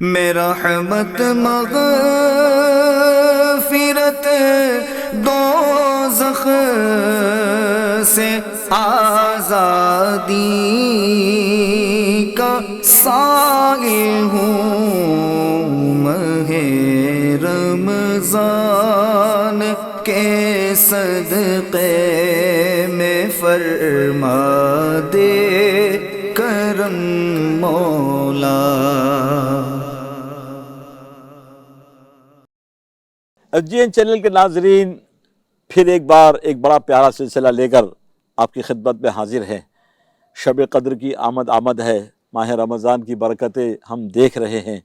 میرا رحمت مغفرت دوزخ سے آزادی کا سائل ہوں، ماہ رمضان کے صدقے میں فرما دے کرم مولا۔ SGN چینل کے ناظرین، پھر ایک بار ایک بڑا پیارا سلسلہ لے کر آپ کی خدمت میں حاضر ہیں۔ شب قدر کی آمد ہے، ماہ رمضان کی برکتیں ہم دیکھ رہے ہیں۔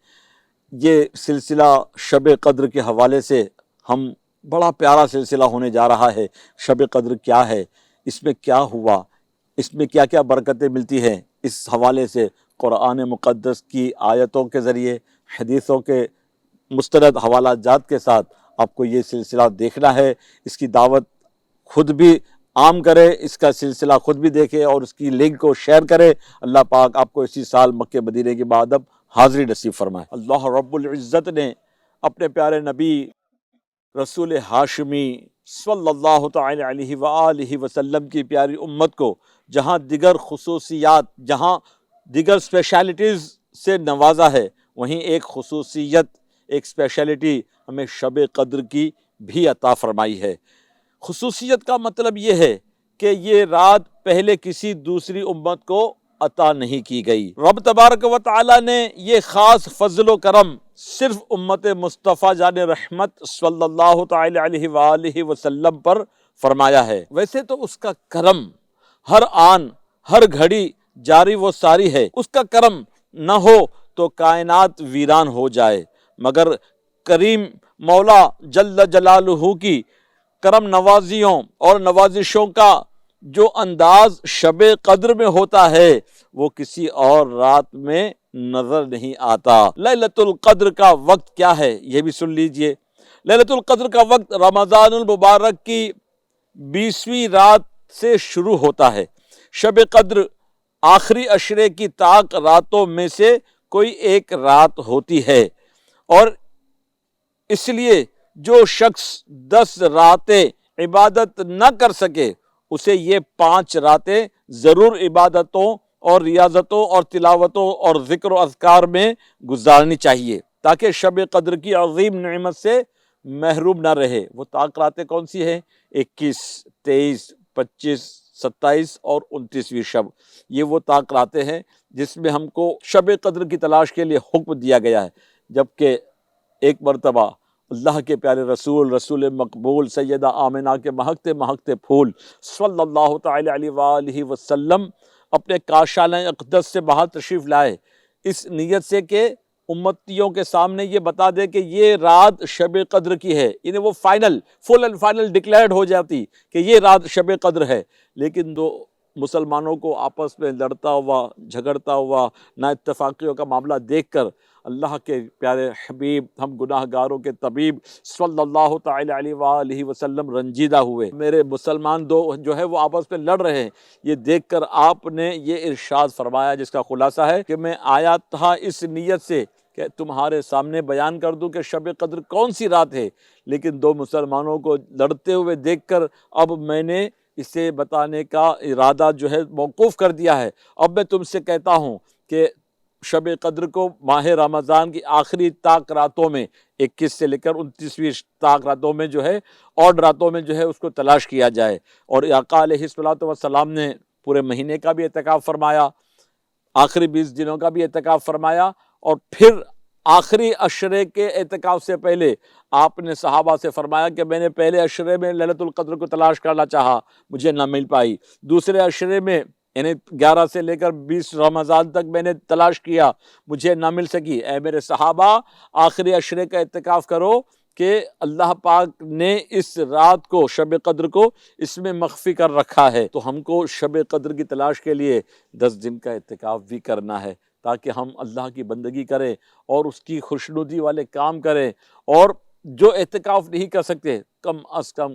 یہ سلسلہ شب قدر کے حوالے سے ہم بڑا پیارا سلسلہ ہونے جا رہا ہے۔ شب قدر کیا ہے، اس میں کیا ہوا، اس میں کیا کیا برکتیں ملتی ہیں، اس حوالے سے قرآن مقدس کی آیتوں کے ذریعے، حدیثوں کے مستند حوالہ جات کے ساتھ آپ کو یہ سلسلہ دیکھنا ہے۔ اس کی دعوت خود بھی عام کرے، اس کا سلسلہ خود بھی دیکھے اور اس کی لنک کو شیئر کرے۔ اللہ پاک آپ کو اسی سال مکہ مدینے کی بعد اب حاضری نصیب فرمائے۔ اللہ رب العزت نے اپنے پیارے نبی رسول ہاشمی صلی اللہ تعالی علیہ وآلہ وسلم کی پیاری امت کو جہاں دیگر خصوصیات، جہاں دیگر اسپیشلٹیز سے نوازا ہے، وہیں ایک خصوصیت، ایک اسپیشلٹی ہمیں شب قدر کی بھی عطا فرمائی ہے۔ خصوصیت کا مطلب یہ ہے کہ یہ رات پہلے کسی دوسری امت کو عطا نہیں کی گئی۔ رب تبارک و تعالی نے یہ خاص فضل و کرم صرف امت مصطفیٰ جان رحمت صلی اللہ تعالی علیہ وآلہ وسلم پر فرمایا ہے۔ ویسے تو اس کا کرم ہر آن ہر گھڑی جاری و ساری ہے، اس کا کرم نہ ہو تو کائنات ویران ہو جائے، مگر کریم مولا جل جلالہ کی کرم نوازیوں اور نوازشوں کا جو انداز شب قدر میں ہوتا ہے وہ کسی اور رات میں نظر نہیں آتا۔ لیلۃ القدر کا وقت کیا ہے یہ بھی سن لیجئے۔ لیلۃ القدر کا وقت رمضان المبارک کی 20ویں رات سے شروع ہوتا ہے۔ شب قدر آخری عشرے کی طاق راتوں میں سے کوئی ایک رات ہوتی ہے، اور اس لیے جو شخص 10 راتیں عبادت نہ کر سکے اسے یہ 5 راتیں ضرور عبادتوں اور ریاضتوں اور تلاوتوں اور ذکر و اذکار میں گزارنی چاہیے تاکہ شب قدر کی عظیم نعمت سے محروم نہ رہے۔ وہ طاق راتیں کون سی ہیں؟ 21، 23، 25، 27 اور 29ویں شب۔ یہ وہ طاق راتیں ہیں جس میں ہم کو شب قدر کی تلاش کے لیے حکم دیا گیا ہے، جبکہ ایک مرتبہ اللہ کے پیارے رسول مقبول سیدہ آمنہ کے مہکتے پھول صلی اللہ تعالی علیہ وآلہ وسلم اپنے کاشانہ اقدس سے باہر تشریف لائے، اس نیت سے کہ امتیوں کے سامنے یہ بتا دے کہ یہ رات شب قدر کی ہے، یعنی وہ فل اینڈ فائنل ڈکلیئرڈ ہو جاتی کہ یہ رات شب قدر ہے۔ لیکن دو مسلمانوں کو آپس میں لڑتا ہوا، جھگڑتا ہوا، نا اتفاقیوں کا معاملہ دیکھ کر اللہ کے پیارے حبیب، ہم گناہ گاروں کے طبیب صلی اللہ تعالی علیہ وآلہ وسلم رنجیدہ ہوئے۔ میرے مسلمان دو جو ہے وہ آپس میں لڑ رہے ہیں، یہ دیکھ کر آپ نے یہ ارشاد فرمایا جس کا خلاصہ ہے کہ میں آیا تھا اس نیت سے کہ تمہارے سامنے بیان کر دوں کہ شب قدر کون سی رات ہے، لیکن دو مسلمانوں کو لڑتے ہوئے دیکھ کر اب میں نے اسے بتانے کا ارادہ جو ہے موقوف کر دیا ہے۔ اب میں تم سے کہتا ہوں کہ شب قدر کو ماہ رمضان کی آخری طاق راتوں میں 21 سے لے کر 29ویں طاق راتوں میں جو ہے، اور راتوں میں جو ہے اس کو تلاش کیا جائے۔ اور آقا علیہ الصلوۃ والسلام نے پورے مہینے کا بھی اعتکاف فرمایا، آخری 20 دنوں کا بھی اعتکاف فرمایا، اور پھر آخری عشرے کے اعتکاف سے پہلے آپ نے صحابہ سے فرمایا کہ میں نے پہلے عشرے میں لیلۃ القدر کو تلاش کرنا چاہا، مجھے نہ مل پائی، دوسرے عشرے میں یعنی 11 سے لے کر 20 رمضان تک میں نے تلاش کیا، مجھے نہ مل سکی۔ اے میرے صحابہ، آخری عشرے کا اعتکاف کرو کہ اللہ پاک نے اس رات کو، شب قدر کو اس میں مخفی کر رکھا ہے۔ تو ہم کو شب قدر کی تلاش کے لیے 10 دن کا اعتکاف بھی کرنا ہے تاکہ ہم اللہ کی بندگی کریں اور اس کی خوشنودی والے کام کریں، اور جو اعتکاف نہیں کر سکتے کم از کم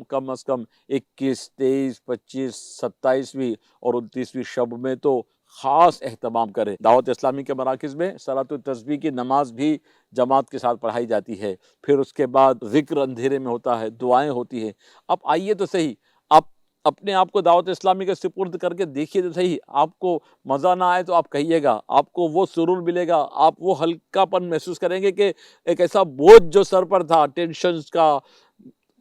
21، 23، 25، 27ویں اور 29ویں شب میں تو خاص اہتمام کرے۔ دعوت اسلامی کے مراکز میں صلاۃ التسبیح کی نماز بھی جماعت کے ساتھ پڑھائی جاتی ہے، پھر اس کے بعد ذکر اندھیرے میں ہوتا ہے، دعائیں ہوتی ہیں۔ اب آئیے تو صحیح، آپ اپنے آپ کو دعوت اسلامی کے سپرد کر کے دیکھیے تو صحیح، آپ کو مزہ نہ آئے تو آپ کہیے گا، آپ کو وہ سرور ملے گا، آپ وہ ہلکا پن محسوس کریں گے کہ ایک ایسا بوجھ جو سر پر تھا، ٹینشنز کا،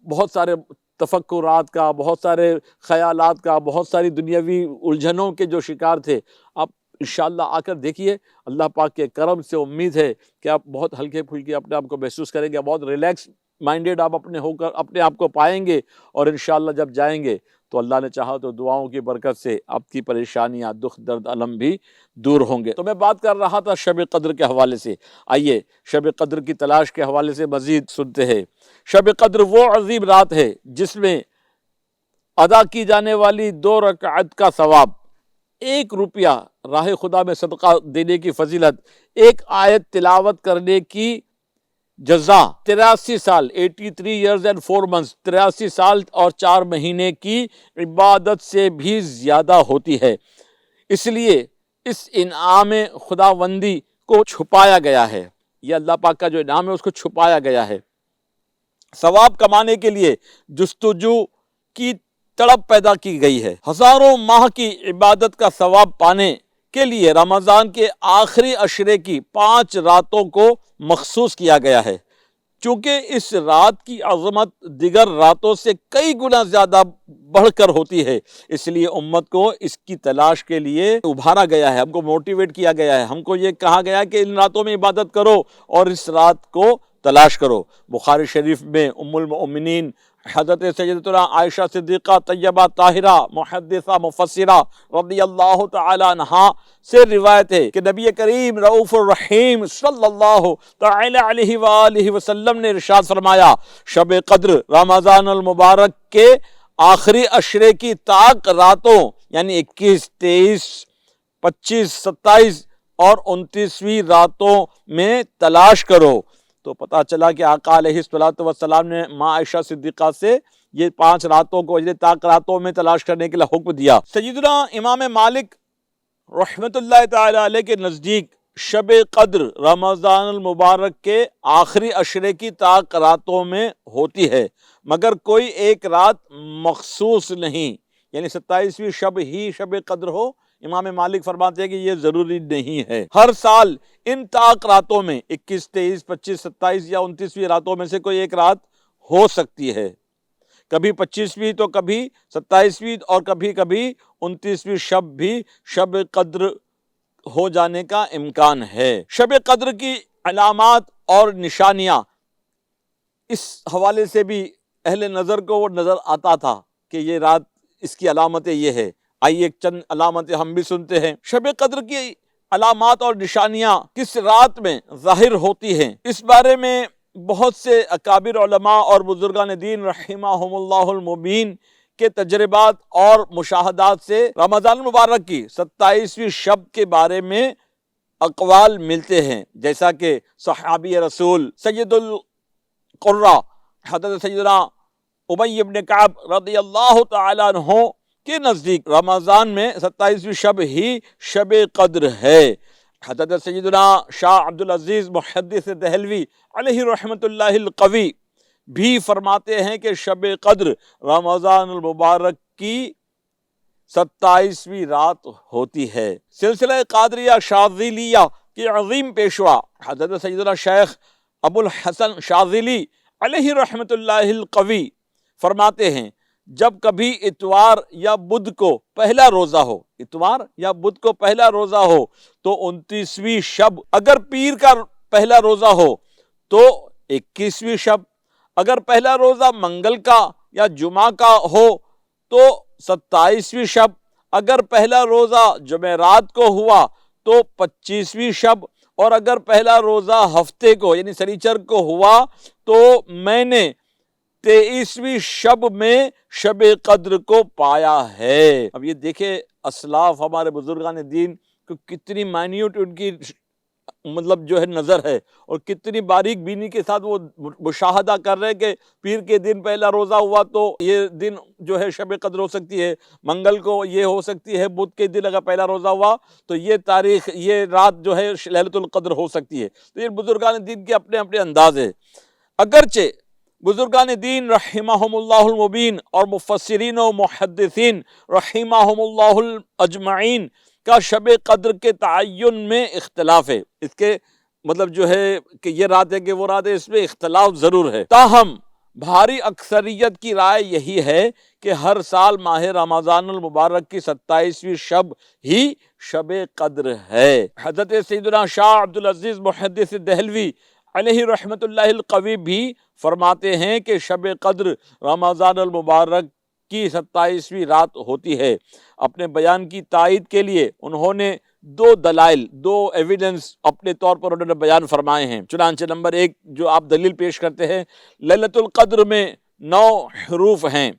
بہت سارے تفکرات کا، بہت سارے خیالات کا، بہت ساری دنیاوی الجھنوں کے جو شکار تھے، آپ انشاءاللہ آ کر دیکھیے، اللہ پاک کے کرم سے امید ہے کہ آپ بہت ہلکے پھلکے اپنے آپ کو محسوس کریں گے، بہت ریلیکس مائنڈیڈ آپ اپنے آپ کو پائیں گے، اور انشاءاللہ جب جائیں گے تو اللہ نے چاہا تو دعاؤں کی برکت سے آپ کی پریشانیاں، دکھ درد علم بھی دور ہوں گے۔ تو میں بات کر رہا تھا شب قدر کے حوالے سے، آئیے شب قدر کی تلاش کے حوالے سے مزید سنتے ہیں۔ شب قدر وہ عظیم رات ہے جس میں ادا کی جانے والی 2 رکعت کا ثواب، 1 روپیہ راہ خدا میں صدقہ دینے کی فضیلت، 1 آیت تلاوت کرنے کی جزا، 83 سال 83 ایئرز اینڈ 4 منتھس 83 سال اور 4 مہینے کی عبادت سے بھی زیادہ ہوتی ہے۔ اس لیے اس انعام خداوندی کو چھپایا گیا ہے، یہ اللہ پاک کا جو انعام ہے اس کو چھپایا گیا ہے۔ ثواب کمانے کے لیے جستجو کی تڑپ پیدا کی گئی ہے۔ ہزاروں ماہ کی عبادت کا ثواب پانے کے لیے رمضان کے آخری عشرے کی 5 راتوں کو مخصوص کیا گیا ہے۔ چونکہ اس رات کی عظمت دیگر راتوں سے کئی گنا زیادہ بڑھ کر ہوتی ہے، اس لیے امت کو اس کی تلاش کے لیے ابھارا گیا ہے، ہم کو موٹیویٹ کیا گیا ہے، ہم کو یہ کہا گیا ہے کہ ان راتوں میں عبادت کرو اور اس رات کو تلاش کرو۔ بخاری شریف میں ام المؤمنین حضرت سیدتنا عائشہ صدیقہ طیبہ طاہرہ محدثہ مفسرہ رضی اللہ تعالی عنہا سے روایت ہے کہ نبی کریم رؤوف الرحیم صلی اللہ تعالی علیہ وآلہ وسلم نے ارشاد فرمایا، شب قدر رمضان المبارک کے آخری عشرے کی طاق راتوں یعنی 21، 23، 25، 27 اور 29ویں راتوں میں تلاش کرو۔ تو پتہ چلا کہ آقا علیہ السلام نے ماں عائشہ صدیقہ سے یہ 5 راتوں کو طاق راتوں میں تلاش کرنے کے لیے حکم دیا۔ سیدنا امام مالک رحمت اللہ تعالی علیہ کے نزدیک شب قدر رمضان المبارک کے آخری عشرے کی طاق راتوں میں ہوتی ہے، مگر کوئی ایک رات مخصوص نہیں، یعنی 27ویں شب ہی شب قدر ہو، امام مالک فرماتے ہیں کہ یہ ضروری نہیں ہے۔ ہر سال ان طاق راتوں میں 21، 23، 25، 27 یا 29ویں راتوں میں سے کوئی ایک رات ہو سکتی ہے، کبھی 25ویں تو کبھی 27ویں اور کبھی 29ویں شب بھی شب قدر ہو جانے کا امکان ہے۔ شب قدر کی علامات اور نشانیاں، اس حوالے سے بھی اہل نظر کو وہ نظر آتا تھا کہ یہ رات اس کی علامتیں یہ ہے۔ آئیے ایک چند علامتیں ہم بھی سنتے ہیں۔ شب قدر کی علامات اور نشانیاں کس رات میں ظاہر ہوتی ہیں، اس بارے میں بہت سے اکابر علماء اور بزرگان دین رحمہم اللہ المبین کے تجربات اور مشاہدات سے رمضان المبارک کی 27ویں شب کے بارے میں اقوال ملتے ہیں، جیسا کہ صحابی رسول سید القرہ حضرت سیدنا ابی بن کعب رضی اللہ تعالی عنہ کے نزدیک رمضان میں 27ویں شب ہی شب قدر ہے۔ حضرت سیدنا شاہ عبدالعزیز محدث دہلوی علیہ رحمت اللہ القوی بھی فرماتے ہیں کہ شب قدر رمضان المبارک کی 27ویں رات ہوتی ہے۔ سلسلہ قادریہ شاذلیہ کے عظیم پیشوا حضرت سیدنا شیخ ابو الحسن شاذلی علیہ رحمت اللہ القوی فرماتے ہیں، جب کبھی اتوار یا بدھ کو پہلا روزہ ہو، اتوار یا بدھ کو پہلا روزہ ہو تو 29ویں شب، اگر پیر کا پہلا روزہ ہو تو 21ویں شب، اگر پہلا روزہ منگل کا یا جمعہ کا ہو تو 27ویں شب، اگر پہلا روزہ جمعرات کو ہوا تو 25ویں شب، اور اگر پہلا روزہ ہفتے کو یعنی سنیچر کو ہوا تو میں نے 23ویں شب میں شب قدر کو پایا ہے۔ اب یہ دیکھیں اسلاف ہمارے بزرگان دین کو کتنی مائنیوٹ مطلب جو ہے نظر ہے، اور کتنی باریک بینی کے ساتھ وہ مشاہدہ کر رہے ہیں کہ پیر کے دن پہلا روزہ ہوا تو یہ دن جو ہے شب قدر ہو سکتی ہے، منگل کو یہ ہو سکتی ہے، بدھ کے دن اگر پہلا روزہ ہوا تو یہ تاریخ، یہ رات جو ہے لیلۃ القدر ہو سکتی ہے۔ تو یہ بزرگان دین کے اپنے اپنے انداز ہے۔ اگرچہ بزرگان دین رحمہم اللہ المبین اور مفسرین و محدثین رحمہم اللہ الاجمعین کا شب قدر کے تعین میں اختلاف ہے۔ اس کے مطلب جو ہے کہ یہ رات ہے کہ وہ رات ہے، اس میں اختلاف ضرور ہے۔ تاہم بھاری اکثریت کی رائے یہی ہے کہ ہر سال ماہ رمضان المبارک کی 27ویں شب ہی شب قدر ہے۔ حضرت سیدنا شاہ عبدالعزیز محدث دہلوی علیہ رحمت اللہ القوی بھی فرماتے ہیں کہ شب قدر رمضان المبارک کی 27ویں رات ہوتی ہے۔ اپنے بیان کی تائید کے لیے انہوں نے دو دلائل، دو ایویڈنس اپنے طور پر انہوں نے بیان فرمائے ہیں۔ چنانچہ نمبر 1 جو آپ دلیل پیش کرتے ہیں، لیلۃ القدر میں 9 حروف ہیں،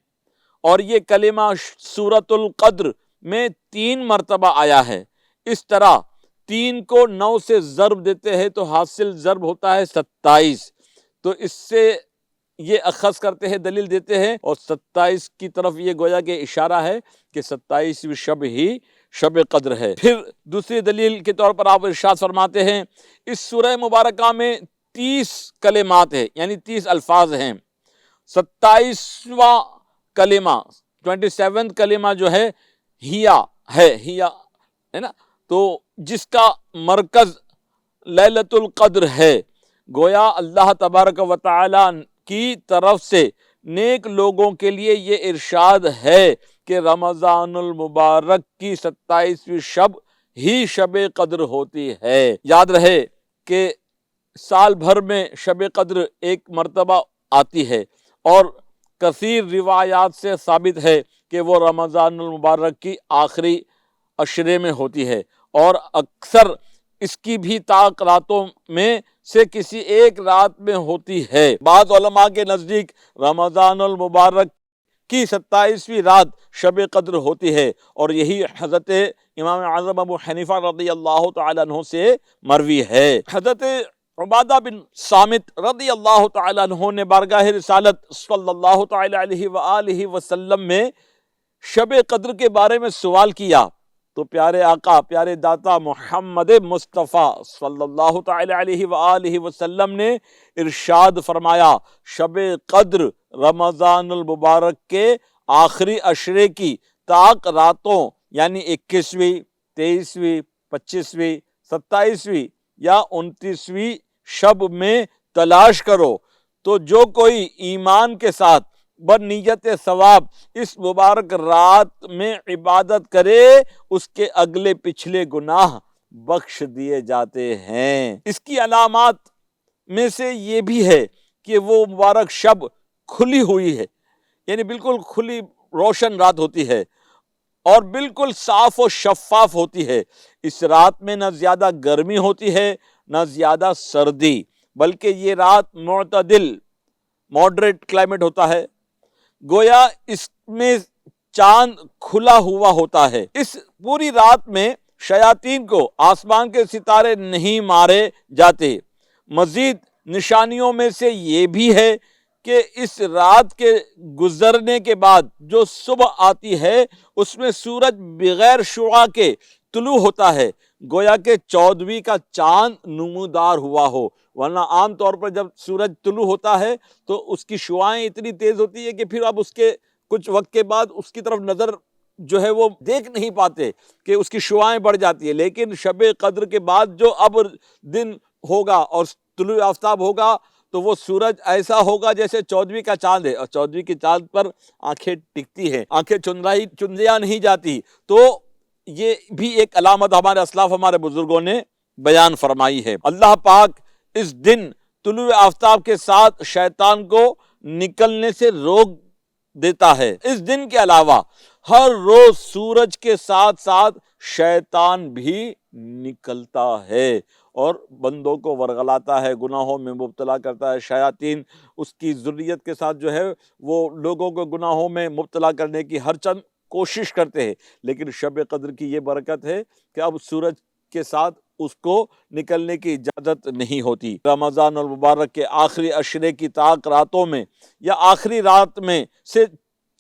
اور یہ کلمہ سورۃ القدر میں 3 مرتبہ آیا ہے۔ اس طرح 3 کو 9 سے ضرب دیتے ہیں تو حاصل ضرب ہوتا ہے 27۔ تو اس سے یہ اخذ کرتے ہیں، دلیل دیتے ہیں، اور 27 کی طرف یہ گویا کہ اشارہ ہے کہ 27ویں شب ہی شب قدر ہے۔ پھر دوسری دلیل کے طور پر آپ ارشاد فرماتے ہیں، اس سورہ مبارکہ میں 30 کلمات ہیں، یعنی 30 الفاظ ہیں۔ 27واں کلمہ 27 کلمہ جو ہے ہیا ہے نا، تو جس کا مرکز لیلۃ القدر ہے۔ گویا اللہ تبارک و تعالی کی طرف سے نیک لوگوں کے لیے یہ ارشاد ہے کہ رمضان المبارک کی 27ویں شب ہی شب قدر ہوتی ہے۔ یاد رہے کہ سال بھر میں شب قدر ایک مرتبہ آتی ہے، اور کثیر روایات سے ثابت ہے کہ وہ رمضان المبارک کی آخری عشرے میں ہوتی ہے، اور اکثر اس کی بھی طاق راتوں میں سے کسی ایک رات میں ہوتی ہے۔ بعض علماء کے نزدیک رمضان المبارک کی 27ویں رات شب قدر ہوتی ہے، اور یہی حضرت امام اعظم ابو حنیفہ رضی اللہ تعالیٰ عنہ سے مروی ہے۔ حضرت عبادہ بن صامت رضی اللہ تعالیٰ عنہ نے بارگاہ رسالت صلی اللہ تعالیٰ علیہ وآلہ وسلم میں شب قدر کے بارے میں سوال کیا، تو پیارے آقا، پیارے داتا محمد مصطفیٰ صلی اللہ تعالی علیہ وآلہ وسلم نے ارشاد فرمایا، شب قدر رمضان المبارک کے آخری عشرے کی طاق راتوں، یعنی 21ویں، 23ویں، 25ویں، 27ویں یا 29ویں شب میں تلاش کرو۔ تو جو کوئی ایمان کے ساتھ بنیت ثواب اس مبارک رات میں عبادت کرے، اس کے اگلے پچھلے گناہ بخش دیے جاتے ہیں۔ اس کی علامات میں سے یہ بھی ہے کہ وہ مبارک شب کھلی ہوئی ہے، یعنی بالکل کھلی روشن رات ہوتی ہے، اور بالکل صاف و شفاف ہوتی ہے۔ اس رات میں نہ زیادہ گرمی ہوتی ہے نہ زیادہ سردی، بلکہ یہ رات معتدل، ماڈریٹ کلائمیٹ ہوتا ہے۔ گویا اس میں چاند کھلا ہوا ہوتا ہے۔ اس پوری رات میں شیاطین کو آسمان کے ستارے نہیں مارے جاتے۔ مزید نشانیوں میں سے یہ بھی ہے کہ اس رات کے گزرنے کے بعد جو صبح آتی ہے، اس میں سورج بغیر شعاع کے طلوع ہوتا ہے، گویا کہ 14ویں کا چاند نمودار ہوا ہو۔ ورنہ عام طور پر جب سورج طلوع ہوتا ہے تو اس کی شعاعیں اتنی تیز ہوتی ہے کہ پھر اب اس کے کچھ وقت کے بعد اس کی طرف نظر جو ہے وہ دیکھ نہیں پاتے، کہ اس کی شعاعیں بڑھ جاتی ہے۔ لیکن شب قدر کے بعد جو اب دن ہوگا اور طلوع آفتاب ہوگا، تو وہ سورج ایسا ہوگا جیسے 14ویں کا چاند ہے، اور 14ویں کے چاند پر آنکھیں ٹکتی ہیں، آنکھیں چندیاں نہیں جاتی۔ تو یہ بھی ایک علامت ہمارے اسلاف، ہمارے بزرگوں نے بیان فرمائی ہے۔ اللہ پاک اس دن طلوع آفتاب کے ساتھ شیطان کو نکلنے سے روک دیتا ہے۔ اس دن کے علاوہ ہر روز سورج کے ساتھ ساتھ شیطان بھی نکلتا ہے اور بندوں کو ورغلاتا ہے، گناہوں میں مبتلا کرتا ہے۔ شیاطین اس کی ذریت کے ساتھ جو ہے وہ لوگوں کو گناہوں میں مبتلا کرنے کی ہر چند کوشش کرتے ہیں، لیکن شب قدر کی یہ برکت ہے کہ اب سورج کے ساتھ اس کو نکلنے کی اجازت نہیں ہوتی۔ رمضان المبارک کے آخری عشرے کی طاق راتوں میں یا آخری رات میں سے،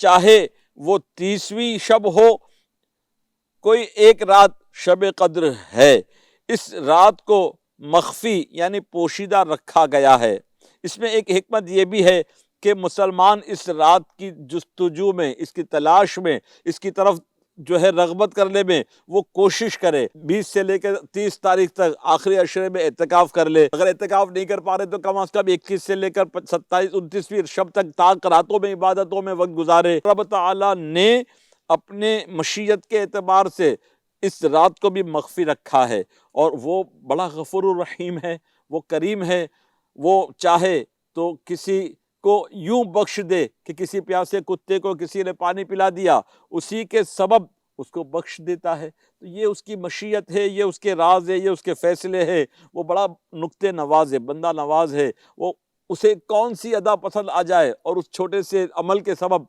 چاہے وہ 30ویں شب ہو، کوئی ایک رات شب قدر ہے، اس رات کو مخفی یعنی پوشیدہ رکھا گیا ہے۔ اس میں ایک حکمت یہ بھی ہے کہ مسلمان اس رات کی جستجو میں، اس کی تلاش میں، اس کی طرف جو ہے رغبت کرنے میں وہ کوشش کرے، 20 سے لے کر 30 تاریخ تک آخری عشرے میں اعتکاف کر لے۔ اگر اعتکاف نہیں کر پا رہے تو کم از کم 21 سے لے کر 27 29ویں شب تک طاق راتوں میں عبادتوں میں وقت گزارے۔ رب تعالیٰ نے اپنے مشیت کے اعتبار سے اس رات کو بھی مخفی رکھا ہے، اور وہ بڑا غفور الرحیم ہے، وہ کریم ہے، وہ چاہے تو کسی کو یوں بخش دے کہ کسی پیاسے کتے کو کسی نے پانی پلا دیا، اسی کے سبب اس کو بخش دیتا ہے۔ تو یہ اس کی مشیت ہے، یہ اس کے راز ہے، یہ اس کے فیصلے ہے۔ وہ بڑا نکتے نواز ہے، بندہ نواز ہے۔ وہ اسے کون سی ادا پسند آ جائے اور اس چھوٹے سے عمل کے سبب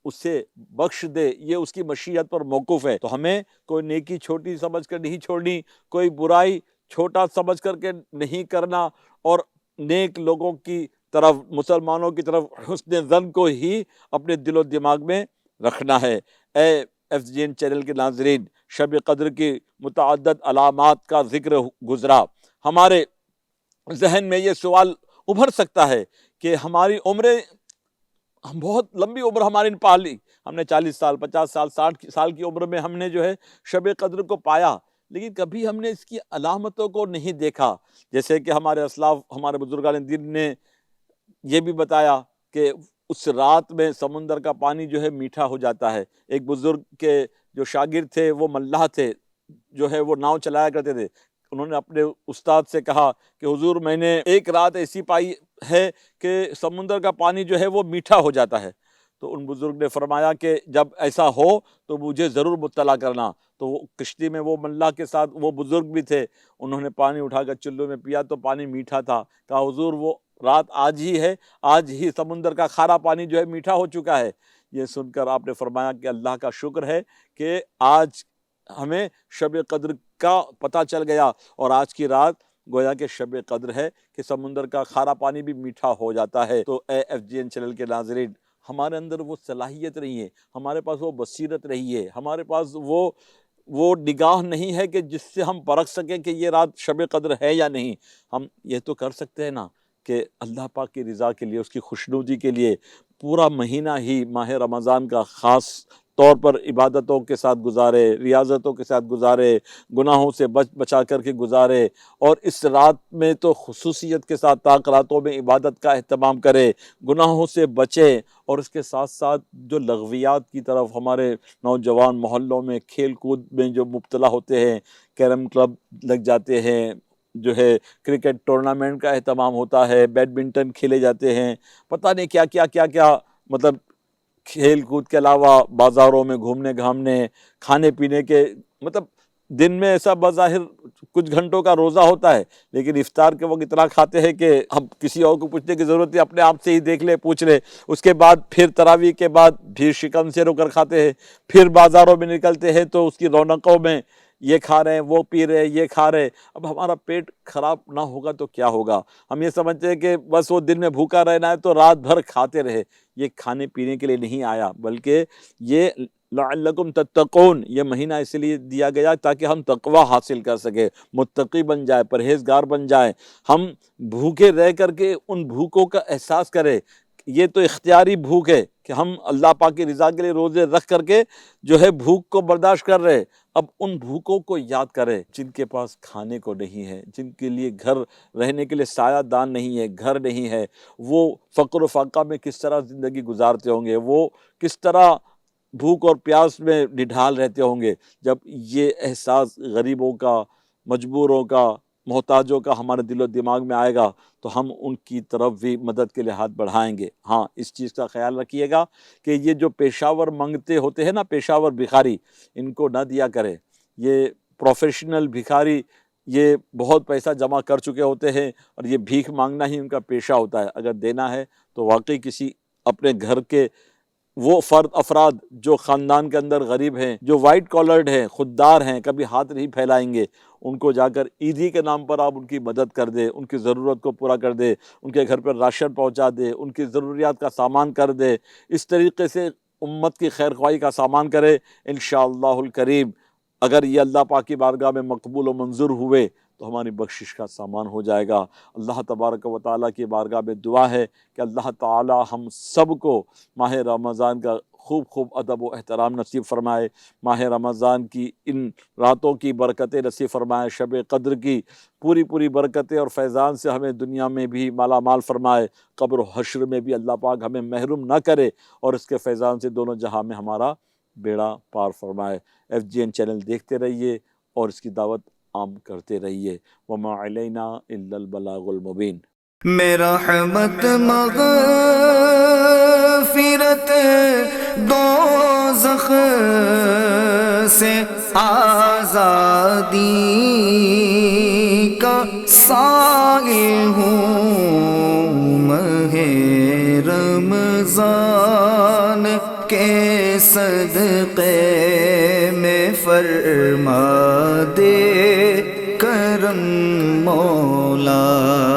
اسے بخش دے، یہ اس کی مشیت پر موقوف ہے۔ تو ہمیں کوئی نیکی چھوٹی سمجھ کر نہیں چھوڑنی، کوئی برائی چھوٹا سمجھ کر کے نہیں کرنا، اور نیک لوگوں کی طرف، مسلمانوں کی طرف حسن ظن کو ہی اپنے دل و دماغ میں رکھنا ہے۔ A F G N channel کے ناظرین، شب قدر کی متعدد علامات کا ذکر گزرا، ہمارے ذہن میں یہ سوال ابھر سکتا ہے کہ ہماری عمریں، بہت لمبی عمر ہماری پالی، ہم نے 40 سال 50 سال 60 سال کی عمر میں ہم نے جو ہے شب قدر کو پایا، لیکن کبھی ہم نے اس کی علامتوں کو نہیں دیکھا۔ جیسے کہ ہمارے اسلاف، ہمارے بزرگان دین نے یہ بھی بتایا کہ اس رات میں سمندر کا پانی جو ہے میٹھا ہو جاتا ہے۔ ایک بزرگ کے جو شاگرد تھے وہ ملاح تھے، جو ہے وہ ناؤ چلایا کرتے تھے، انہوں نے اپنے استاد سے کہا کہ حضور میں نے ایک رات ایسی پائی ہے کہ سمندر کا پانی جو ہے وہ میٹھا ہو جاتا ہے۔ تو ان بزرگ نے فرمایا کہ جب ایسا ہو تو مجھے ضرور مطلع کرنا۔ تو وہ کشتی میں وہ ملاح کے ساتھ وہ بزرگ بھی تھے، انہوں نے پانی اٹھا کر چلو میں پیا تو پانی میٹھا تھا۔ کہا حضور وہ رات آج ہی ہے، آج ہی سمندر کا کھارا پانی جو ہے میٹھا ہو چکا ہے۔ یہ سن کر آپ نے فرمایا کہ اللہ کا شکر ہے کہ آج ہمیں شب قدر کا پتہ چل گیا، اور آج کی رات گویا کہ شب قدر ہے کہ سمندر کا کھارا پانی بھی میٹھا ہو جاتا ہے۔ تو A F G N channel کے ناظرین، ہمارے اندر وہ صلاحیت نہیں ہے، ہمارے پاس وہ بصیرت نہیں ہے، ہمارے پاس وہ نگاہ نہیں ہے کہ جس سے ہم پرکھ سکیں کہ یہ رات شب قدر ہے یا نہیں۔ ہم یہ تو کر سکتے ہیں نا کہ اللہ پاک کی رضا کے لیے، اس کی خوشنودی کے لیے پورا مہینہ ہی ماہ رمضان کا خاص طور پر عبادتوں کے ساتھ گزارے، ریاضتوں کے ساتھ گزارے، گناہوں سے بچا کر کے گزارے، اور اس رات میں تو خصوصیت کے ساتھ طاق راتوں میں عبادت کا اہتمام کرے، گناہوں سے بچے، اور اس کے ساتھ ساتھ جو لغویات کی طرف ہمارے نوجوان محلوں میں کھیل کود میں جو مبتلا ہوتے ہیں، کیرم کلب لگ جاتے ہیں، جو ہے کرکٹ ٹورنامنٹ کا اہتمام ہوتا ہے، بیڈمنٹن کھیلے جاتے ہیں، پتہ نہیں کیا کیا کیا کیا، مطلب کھیل کود کے علاوہ بازاروں میں گھومنے گھامنے، کھانے پینے کے، مطلب دن میں ایسا بظاہر کچھ گھنٹوں کا روزہ ہوتا ہے، لیکن افطار کے وقت اتنا کھاتے ہیں کہ اب کسی اور کو پوچھنے کی ضرورت نہیں، اپنے آپ سے ہی دیکھ لے، پوچھ لے۔ اس کے بعد پھر تراویح کے بعد پھر شکم سے رو کر کھاتے ہیں، پھر بازاروں میں نکلتے ہیں تو اس کی رونقوں میں یہ کھا رہے ہیں، وہ پی رہے ہیں، یہ کھا رہے ہیں۔ اب ہمارا پیٹ خراب نہ ہوگا تو کیا ہوگا؟ ہم یہ سمجھتے ہیں کہ بس وہ دن میں بھوکا رہنا ہے تو رات بھر کھاتے رہے۔ یہ کھانے پینے کے لیے نہیں آیا، بلکہ یہ لعلکم تتقون، یہ مہینہ اس لیے دیا گیا تاکہ ہم تقوی حاصل کر سکے، متقی بن جائے، پرہیزگار بن جائے، ہم بھوکے رہ کر کے ان بھوکوں کا احساس کرے۔ یہ تو اختیاری بھوک ہے کہ ہم اللہ پاک کی رضا کے لیے روزے رکھ کر کے جو ہے بھوک کو برداشت کر رہے۔ اب ان بھوکوں کو یاد کرے جن کے پاس کھانے کو نہیں ہے، جن کے لیے گھر رہنے کے لیے سایہ دان نہیں ہے، گھر نہیں ہے، وہ فقر و فاقہ میں کس طرح زندگی گزارتے ہوں گے، وہ کس طرح بھوک اور پیاس میں نڈھال رہتے ہوں گے۔ جب یہ احساس غریبوں کا، مجبوروں کا، محتاجوں کا ہمارے دل و دماغ میں آئے گا تو ہم ان کی طرف بھی مدد کے لیے ہاتھ بڑھائیں گے۔ ہاں، اس چیز کا خیال رکھیے گا کہ یہ جو پیشاور منگتے ہوتے ہیں نا، پیشاور بھکاری، ان کو نہ دیا کرے۔ یہ پروفیشنل بھکاری یہ بہت پیسہ جمع کر چکے ہوتے ہیں، اور یہ بھیک مانگنا ہی ان کا پیشہ ہوتا ہے۔ اگر دینا ہے تو واقعی کسی اپنے گھر کے وہ افراد جو خاندان کے اندر غریب ہیں، جو وائٹ کالرڈ ہیں، خوددار ہیں، کبھی ہاتھ نہیں پھیلائیں گے، ان کو جا کر عیدی کے نام پر آپ ان کی مدد کر دے، ان کی ضرورت کو پورا کر دے، ان کے گھر پر راشن پہنچا دے، ان کی ضروریات کا سامان کر دے، اس طریقے سے امت کی خیر خواہی کا سامان کرے، انشاءاللہ الکریم اگر یہ اللہ پاک کی بارگاہ میں مقبول و منظور ہوئے تو ہماری بخشش کا سامان ہو جائے گا۔ اللہ تبارک و تعالیٰ کی بارگاہ میں دعا ہے کہ اللہ تعالیٰ ہم سب کو ماہ رمضان کا خوب خوب ادب و احترام نصیب فرمائے، ماہ رمضان کی ان راتوں کی برکتیں نصیب فرمائے، شب قدر کی پوری برکتیں اور فیضان سے ہمیں دنیا میں بھی مالا مال فرمائے، قبر و حشر میں بھی اللہ پاک ہمیں محروم نہ کرے اور اس کے فیضان سے دونوں جہاں میں ہمارا بیڑا پار فرمائے۔ FGN چینل دیکھتے رہیے اور اس کی دعوت عام کرتے رہیے۔ وما علینا الا البلاغ المبین۔ میرا رحمت مغفرت دوزخ سے آزادی کا سائل ہوں، ماہ رمضان کے صدقے میں فرما دے کرم مولا۔